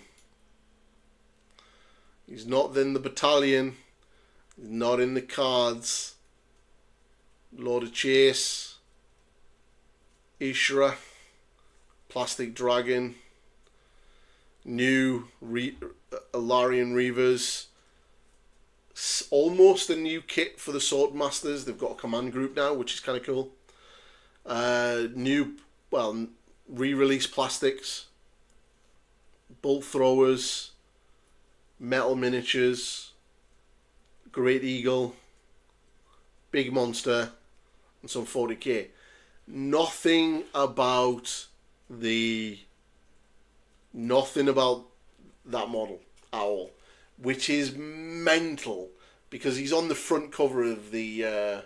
He's not in the battalion. He's not in the cards. Lord of Chase. Ishra. Plastic Dragon. New Alarian Reavers. Almost a new kit for the Swordmasters. They've got a command group now, which is kind of cool. New, well, re-release plastics. Bolt throwers. Metal miniatures. Great Eagle. Big Monster. And some 40k. Nothing about that model at all, which is mental, because he's on the front cover of the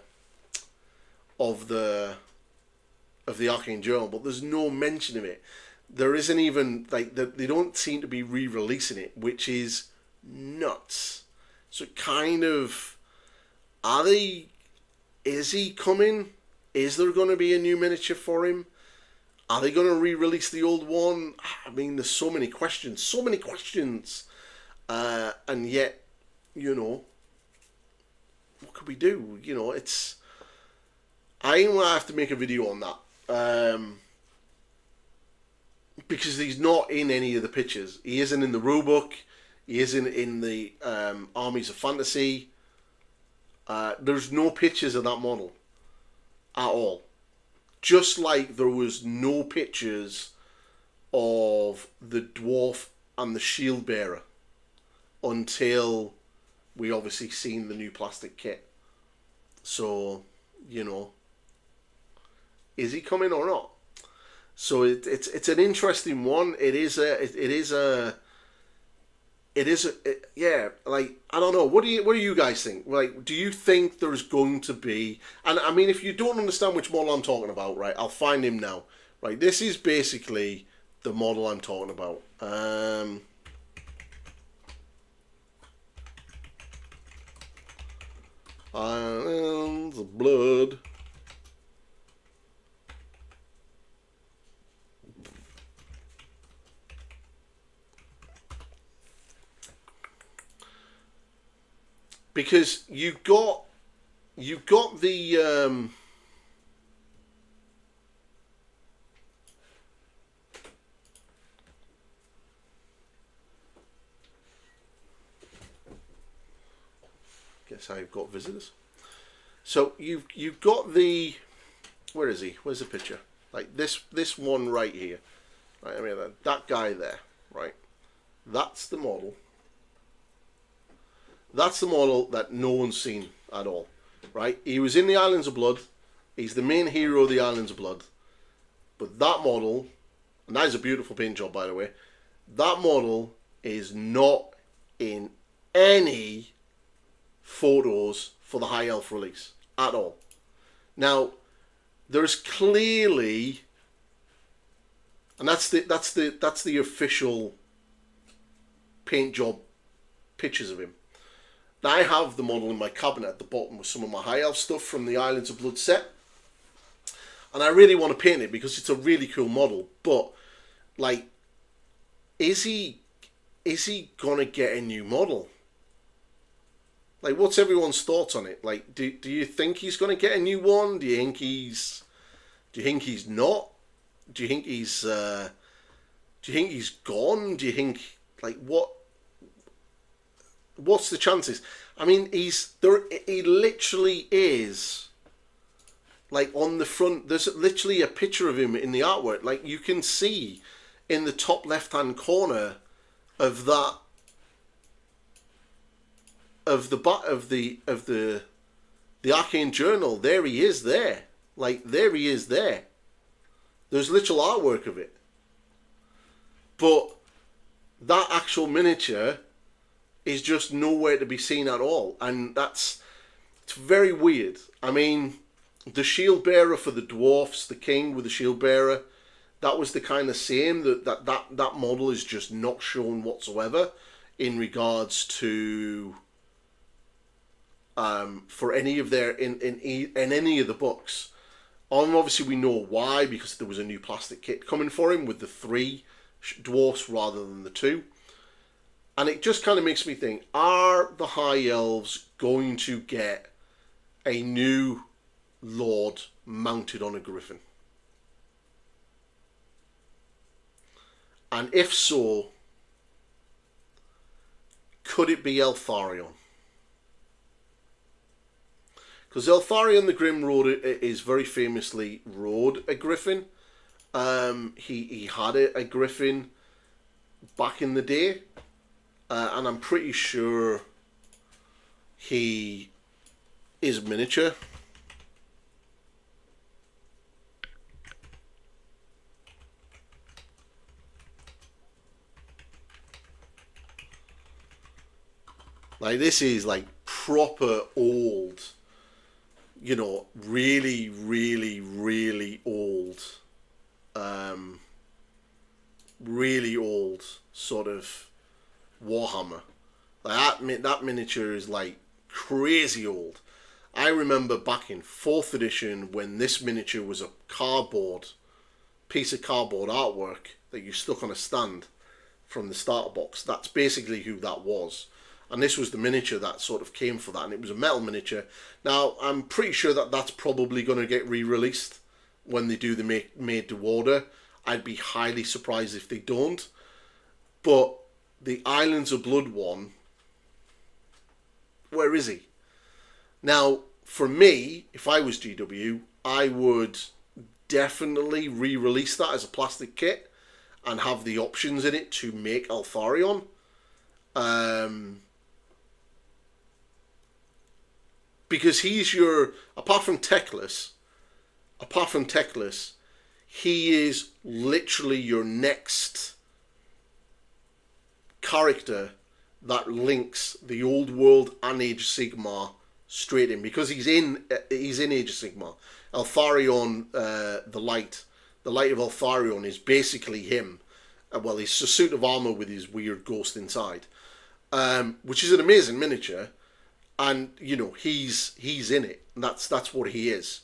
Arcane Journal, but there's no mention of it. There isn't even, like, they don't seem to be re-releasing it, which is nuts. So kind of, is he coming? Is there going to be a new miniature for him? Are they going to re-release the old one? I mean, there's so many questions. And yet, you know, what could we do? You know, I will have to make a video on that. Because he's not in any of the pictures. He isn't in the rulebook. He isn't in the Armies of Fantasy. There's no pictures of that model at all. Just like there was no pictures of the dwarf and the shield bearer until we obviously seen the new plastic kit. So, you know, is he coming or not? So it's an interesting one. Yeah, like, I don't know. What do you guys think? Like, do you think there's going to be? And I mean, if you don't understand which model I'm talking about, right, I'll find him now. Right, this is basically the model I'm talking about. Islands of Blood. Because you got the guess I've got visitors. So you've got the, where is he? Where's the picture? Like this one right here. Right, I mean that guy there, right? That's the model. That's the model that no one's seen at all, right? He was in the Islands of Blood. He's the main hero of the Islands of Blood. But that model, and that is a beautiful paint job, by the way, that model is not in any photos for the High Elf release at all. Now, there's clearly, and that's the official paint job pictures of him. Now, I have the model in my cabinet at the bottom with some of my High Elf stuff from the Islands of Blood set. And I really want to paint it because it's a really cool model. But, like, is he going to get a new model? Like, what's everyone's thoughts on it? Like, do you think he's going to get a new one? Do you think he's not? Do you think he's gone? Do you think, like, what's the chances? I mean, he literally is, like, on the front, there's literally a picture of him in the artwork. Like, you can see in the top left-hand corner of that, of the Arcane Journal, there he is there. Like, there he is there. There's literal artwork of it. But that actual miniature is just nowhere to be seen at all. And it's very weird. I mean, the shield bearer for the dwarfs, the king with the shield bearer, that was the kind of same. That model is just not shown whatsoever in regards to for any of their in any of the books. Obviously, we know why, because there was a new plastic kit coming for him with the 3 dwarfs rather than the 2. And it just kind of makes me think, are the High Elves going to get a new Lord mounted on a griffin? And if so, could it be Eltharion? Because Eltharion the Grim is very famously rode a griffin. He had a griffin back in the day. And I'm pretty sure he is miniature. Like, this is like proper old, you know, really, really, really old, really old sort of Warhammer. Like that miniature is like crazy old. I remember back in 4th edition when this miniature was a piece of cardboard artwork that you stuck on a stand from the starter box. That's basically who that was. And this was the miniature that sort of came for that, and it was a metal miniature. Now, I'm pretty sure that that's probably going to get re-released when they do the made to order. I'd be highly surprised if they don't. But the Islands of Blood one, where is he? Now, for me, if I was GW, I would definitely re-release that as a plastic kit and have the options in it to make Eltharion. Because he's your, apart from Teclis, he is literally your next character that links the old world and Age of Sigmar straight in, because he's in Age of Sigmar. Eltharion, the light of Eltharion is basically him. Well, he's a suit of armor with his weird ghost inside, which is an amazing miniature, and you know he's in it. And that's what he is.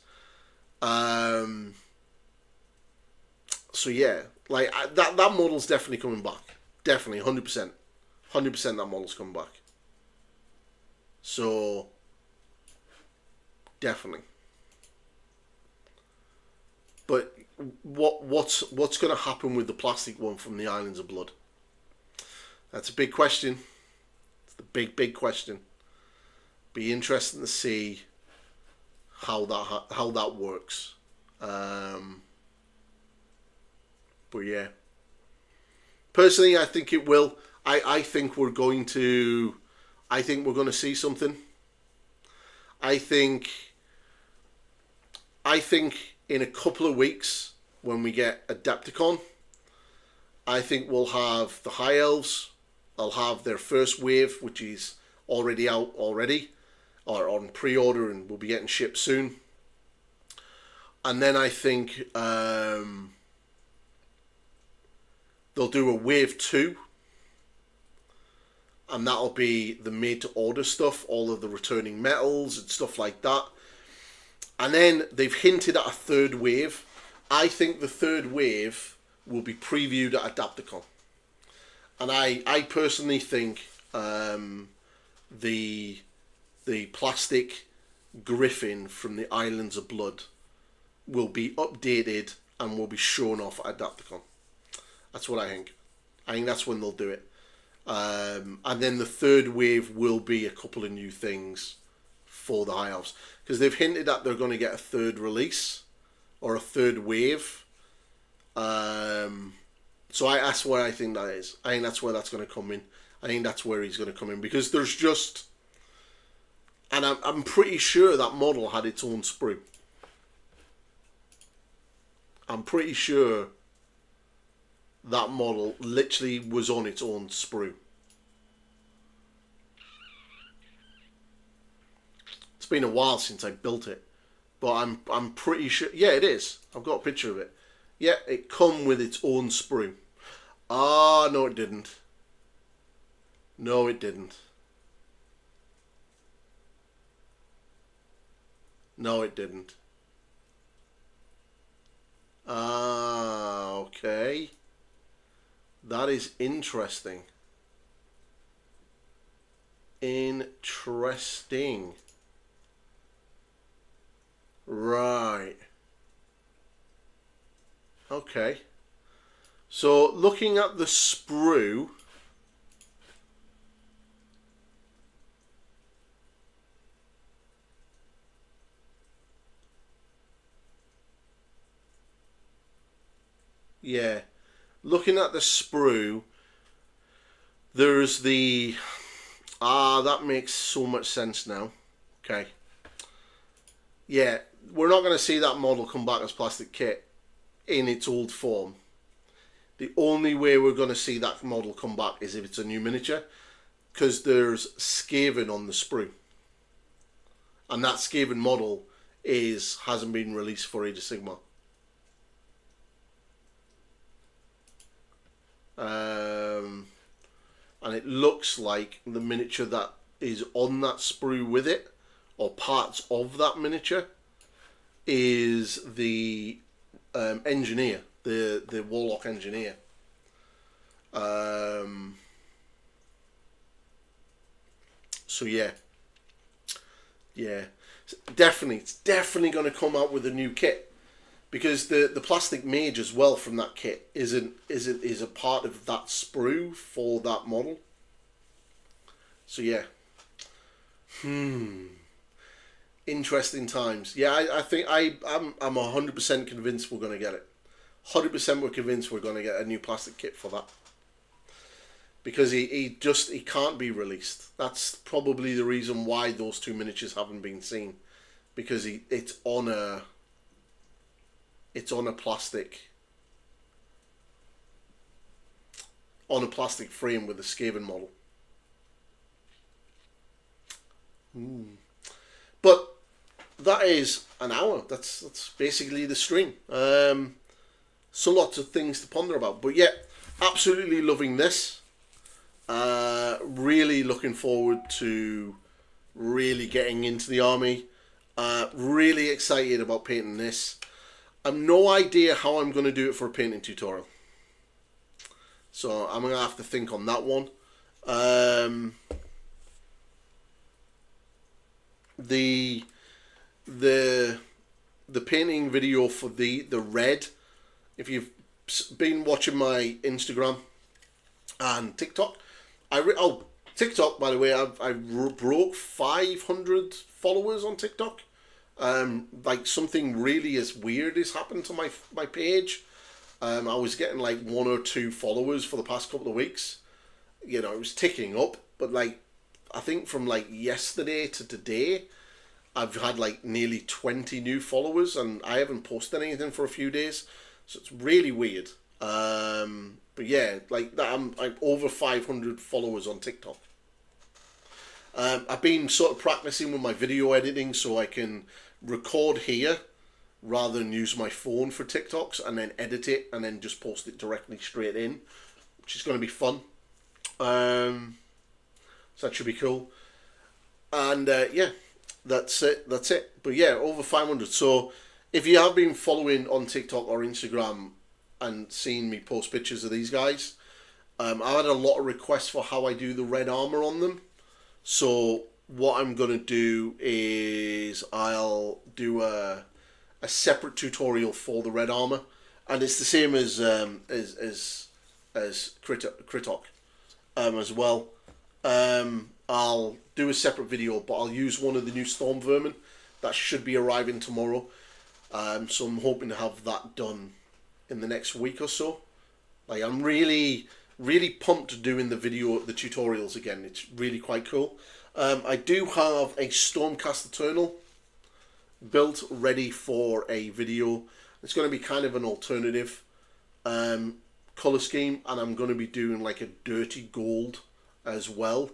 So yeah, like that model's definitely coming back. Definitely, 100%. 100% that model's coming back. So, definitely. But what's going to happen with the plastic one from the Islands of Blood? That's a big question. It's the big question. Be interesting to see how that works. But yeah. Personally, I think it will. I think we're going to see something. I think in a couple of weeks when we get Adepticon, I think we'll have the High Elves. They'll have their first wave, which is already out already, or on pre-order, and will be getting shipped soon. And then I think they'll do a wave 2. And that'll be the made-to-order stuff, all of the returning metals and stuff like that. And then they've hinted at a 3rd wave. I think the 3rd wave will be previewed at Adepticon. And I personally think the plastic griffin from the Islands of Blood will be updated and will be shown off at Adepticon. That's what I think. I think that's when they'll do it. And then the 3rd wave will be a couple of new things for the High Elves, because they've hinted that they're going to get a 3rd release or a 3rd wave. So that's where I think that is. I think that's where that's going to come in. I think that's where he's going to come in, because there's just, and I'm pretty sure that model had its own sprue. I'm pretty sure that model literally was on its own sprue. It's been a while since I built it, but I'm pretty sure. Yeah, it is. I've got a picture of it. Yeah, it come with its own sprue. Ah, no, it didn't. No, it didn't. No, it didn't. Ah, okay. That is interesting. Interesting. Right. Okay. So looking at the sprue, yeah. Looking at the sprue, there's the that makes so much sense now. Okay. Yeah, we're not going to see that model come back as plastic kit in its old form. The only way we're going to see that model come back is if it's a new miniature, because there's Skaven on the sprue, and that Skaven model hasn't been released for Age of Sigmar. And it looks like the miniature that is on that sprue with it, or parts of that miniature, is the engineer, the Warlock engineer. So yeah, it's definitely going to come out with a new kit, because the plastic mage as well from that kit is a part of that sprue for that model. So yeah, interesting times. Yeah, I think I'm 100% convinced we're going to get it. 100% we're convinced we're going to get a new plastic kit for that, because he can't be released. That's probably the reason why those two miniatures haven't been seen, because it's on a plastic frame with a Skaven model. But that is an hour. That's basically the stream. So lots of things to ponder about. But yeah, absolutely loving this. Really looking forward to really getting into the army. Really excited about painting this. I've no idea how I'm going to do it for a painting tutorial. So I'm going to have to think on that one. The painting video for the red, if you've been watching my Instagram and TikTok, TikTok, by the way, I broke 500 followers on TikTok. Like something really as weird has happened to my page. I was getting like 1 or 2 followers for the past couple of weeks. You know, it was ticking up, but like I think from like yesterday to today, I've had like nearly 20 new followers, and I haven't posted anything for a few days, so it's really weird. But yeah, like that, I'm over 500 followers on TikTok. I've been sort of practicing with my video editing so I can record here rather than use my phone for TikToks and then edit it and then just post it directly straight in, which is going to be fun. So that should be cool. And yeah, that's it. But yeah, over 500. So if you have been following on TikTok or Instagram and seen me post pictures of these guys, I've had a lot of requests for how I do the red armor on them. So what I'm going to do is I'll do a separate tutorial for the red armor, and it's the same as Kritok as well. I'll do a separate video, but I'll use one of the new storm vermin that should be arriving tomorrow. So I'm hoping to have that done in the next week or so. Like, I'm really pumped doing the tutorials again. It's really quite cool. I do have a Stormcast Eternal built ready for a video. It's going to be kind of an alternative colour scheme, and I'm going to be doing like a dirty gold as well.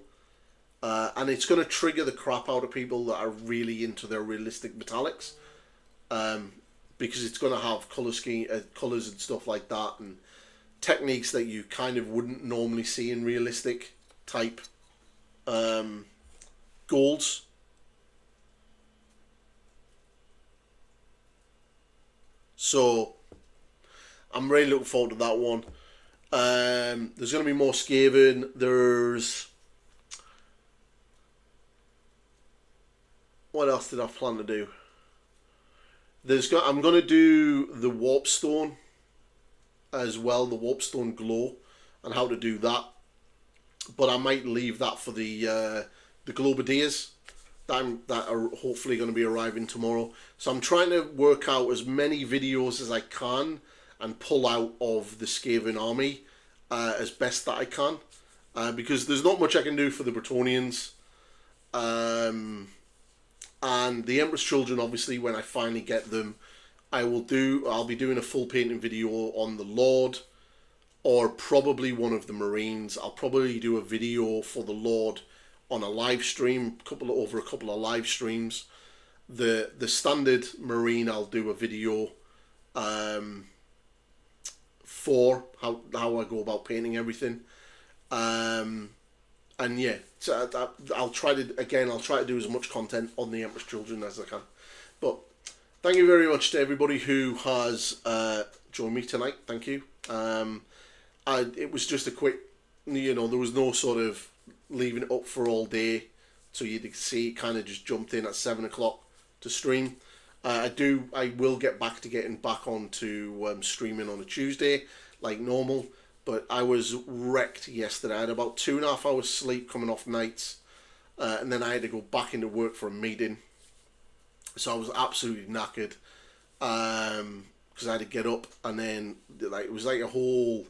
And it's going to trigger the crap out of people that are really into their realistic metallics, because it's going to have colours and stuff like that, and techniques that you kind of wouldn't normally see in realistic type golds. So I'm really looking forward to that one. There's going to be more Skaven. There's... What else did I plan to do? I'm going to do the Warpstone as well, the Warpstone Glow, and how to do that. But I might leave that for the Globadiers that are hopefully going to be arriving tomorrow. So I'm trying to work out as many videos as I can and pull out of the Skaven army as best that I can, because there's not much I can do for the Bretonnians. And the Emperor's Children, obviously, when I finally get them, I'll be doing a full painting video on the Lord, or probably one of the Marines. I'll probably do a video for the Lord on a live stream, over a couple of live streams. The standard Marine, I'll do a video for how I go about painting everything. And yeah, so I'll try to do as much content on the Emperor's Children as I can. But thank you very much to everybody who has joined me tonight. Thank you. It was just a quick, there was no sort of leaving it up for all day, so you'd see it kind of just jumped in at 7 o'clock to stream. I will get back to getting back onto streaming on a Tuesday like normal. But I was wrecked yesterday. I had about 2.5 hours sleep coming off nights. And then I had to go back into work for a meeting. So I was absolutely knackered. Because I had to get up. And then it was like a whole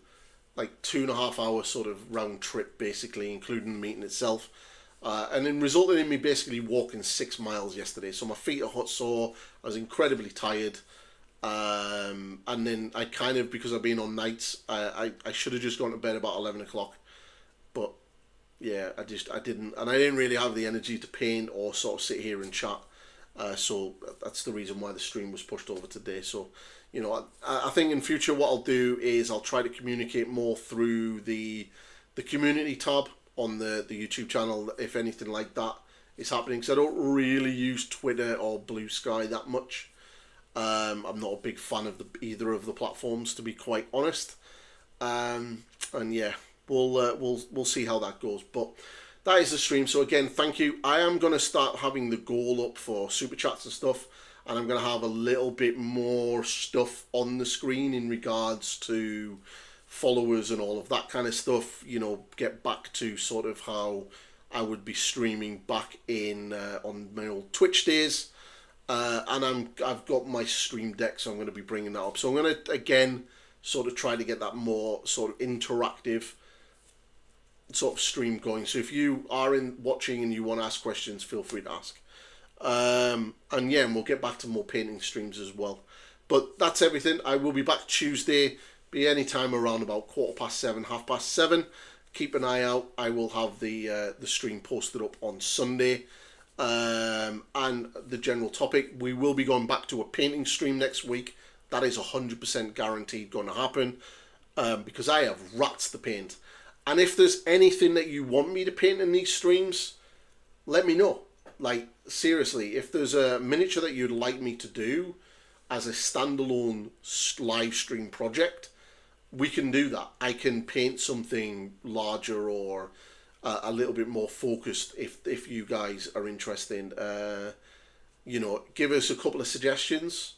2.5 hour sort of round trip, basically, including the meeting itself. And then resulted in me basically walking 6 miles yesterday. So my feet are hot sore. I was incredibly tired. And then I kind of, because I've been on nights, I should have just gone to bed about 11 o'clock, but yeah, I didn't, and I didn't really have the energy to paint or sort of sit here and chat, so that's the reason why the stream was pushed over today. So, I think in future what I'll do is I'll try to communicate more through the community tab on the YouTube channel, if anything like that is happening, because I don't really use Twitter or Blue Sky that much. I'm not a big fan of either of the platforms, to be quite honest. And yeah, we'll see how that goes. But that is the stream. So again, thank you. I am going to start having the goal up for super chats and stuff, and I'm going to have a little bit more stuff on the screen in regards to followers and all of that kind of stuff. Get back to sort of how I would be streaming back in on my old Twitch days. And I've got my Stream Deck, so I'm going to be bringing that up. So I'm going to, again, sort of try to get that more sort of interactive sort of stream going. So if you are watching and you want to ask questions, feel free to ask. And yeah, and we'll get back to more painting streams as well. But that's everything. I will be back Tuesday, be any time around about 7:15, 7:30. Keep an eye out. I will have the stream posted up on Sunday. And the general topic, we will be going back to a painting stream next week. That is 100% guaranteed going to happen, because I have rats to paint. And if there's anything that you want me to paint in these streams, let me know. Seriously, if there's a miniature that you'd like me to do as a standalone live stream project, we can do that. I can paint something larger or a little bit more focused if you guys are interested. Give us a couple of suggestions,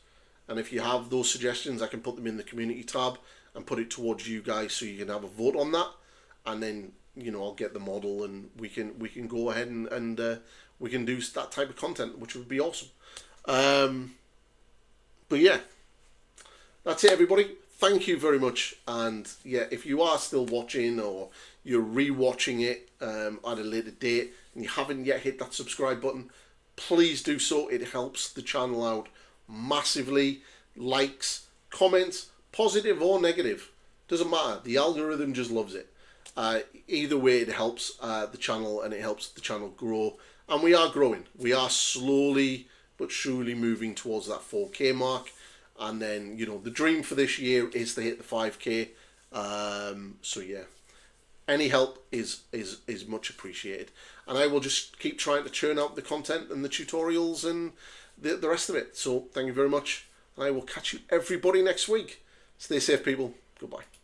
and if you have those suggestions, I can put them in the community tab and put it towards you guys so you can have a vote on that, and then I'll get the model and we can go ahead and we can do that type of content, which would be awesome. But yeah, that's it, everybody. Thank you very much. And yeah, if you are still watching or you're re-watching it at a later date and you haven't yet hit that subscribe button, please do so. It helps the channel out massively. Likes, comments, positive or negative, doesn't matter. The algorithm just loves it. Either way, it helps the channel, and it helps the channel grow. And we are growing. We are slowly but surely moving towards that 4K mark. And then, the dream for this year is to hit the 5K. So yeah, any help is much appreciated. And I will just keep trying to churn out the content and the tutorials and the rest of it. So thank you very much. And I will catch you everybody next week. Stay safe, people. Goodbye.